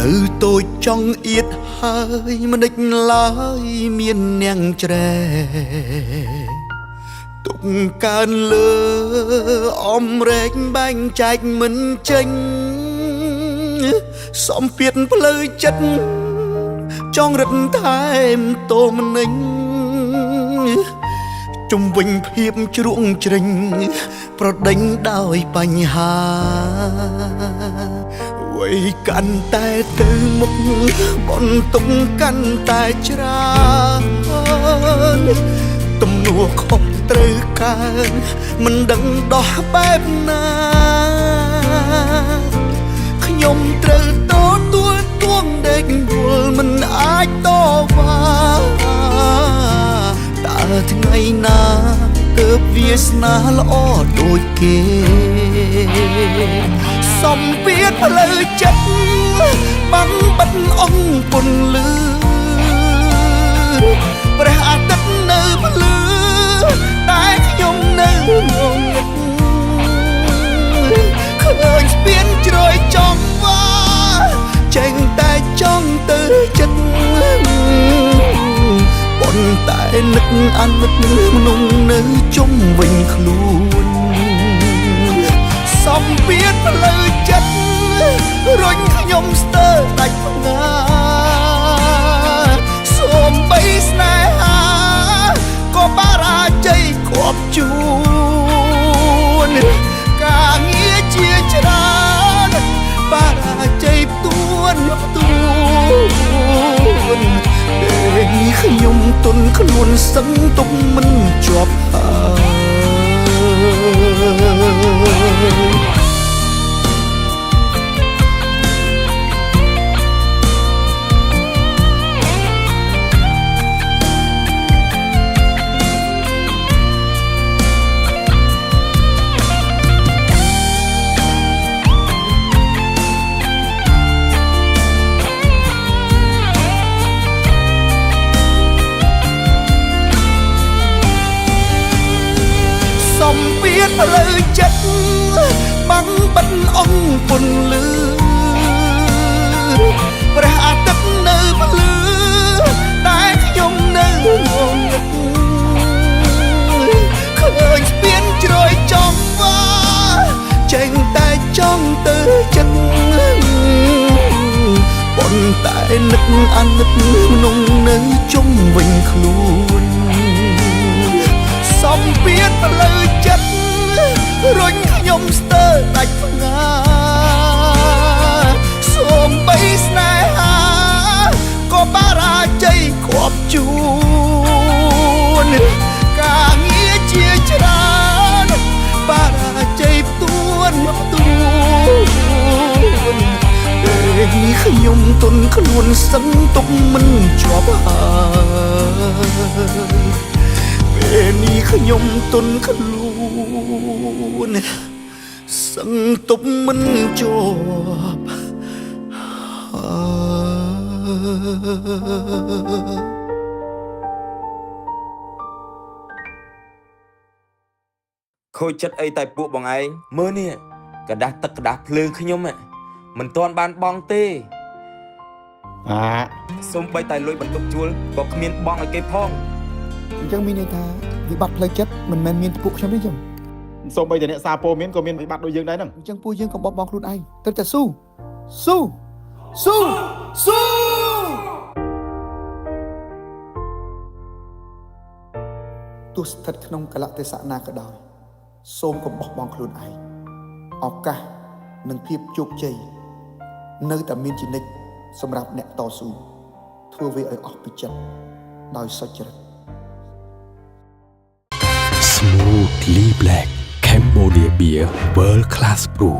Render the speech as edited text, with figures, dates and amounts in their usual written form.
នៅតូចចង់អៀតហើយមិនដេចឡើយមាននាងច្រែទុកកើនលើអំរែកបែងចែកមិនចេញសំពៀតផ្លូវចិត្តចង់រត់ថែមតោមនិញជុំវិញភាពជ្រួងជ្រេញប្រដេញដោយបញ្ហាវ័យកាន់តែទៅមុខបន្ទុកកាន់តែច្រើនទំនួលខុសត្រូវកើនមិនដឹងដោះបែបណាខ្ញុំត្រូវទទួលទួងដេកវល់មិនអាចតវ៉ាតើថ្ងៃណាទើបវាសនាល្អដូចគេសំពៀតផ្លូវចិត្តបាំងបិទអង្គពន្លឺព្រះអាទិត្យនៅភ្លឺតែខ្ញុំនៅងងឹតឃើញស្ពានជ្រោយចំវ៉ាចេញតែចង់ទៅចិត្តប៉ុន្តែនឹកអាណិតមនុស្សនៅជុំវិញខ្លួនសំពៀតផ្លូវចិត្តរុញខ្ញុំស្ទើរដាច់ផ្ងាសូម្បីស្នេហាក៏បារាជ័យគ្រប់ជួនការងារជាច្រើនបារាជ័យផ្ទួនពេលនេះខ្ញុំទន់ខ្លួនសឹងទុកមិនជាប់ហើយសំពៀតផ្លូវចិត្តបាំងបិទអង្គពន្លឺព្រះអាទិត្យនៅភ្លឺតែខ្ញុំនៅងងឹតឃើញស្ពានជ្រោយចំវ៉ាចេញតែចង់ទៅចិត្តប៉ុន្តែនឹកអាណិតមនុស្សនៅជុំវិញខ្លួនសំពៀតផ្លូវចិត្តរុញខ្ញុំស្ទើរដាច់ផ្ងាសូម្បីស្នេហាក៏បារាជ័យគ្រប់ជួនការងារជាច្រើនបារាជ័យផ្ទួនពេលនេះខ្ញុំទន់ខ្លួនសឹងទុកមិនជាប់ហើយពេលនេះខ្ញុំទន់ខ្លួនសឹងទុកមិនជាប់ខូចចិត្តអីតែពួកបងឯងមើលនេះกระดาษទឹកกระดาษភ្លើងខ្ញុំមិនទាន់បានបងទេសូម្បីតែលុយបន្ទប់ជួលក៏គ្មានបងឲ្យគេផងអញ្ចឹងមានន័យថាវិបត្តិផ្លូវចិត្តមិនមែនមានពួកខ្ញុំទេចឹងសូម្បីតែអ្នកសារព័ត៌មានក៏មានវិបត្តិដូចយើងដែរហ្នឹងអញ្ចឹងពួកយើងក៏បោះបង់ខ្លួនឯងត្រូវតែស៊ូទោះស្ថិតក្នុងកលៈទេសៈណាក៏ដោយសូមកុំបោះបង់ខ្លួនឯងឱកាសនិងភាពជោគជ័យនៅតែមានជានិច្ចសម្រាប់អ្នកតស៊ូធ្វើវាឲ្យអស់ពីចិត្តដោយសុចរិតSmoothly Black Cambodia Beer World Class Brew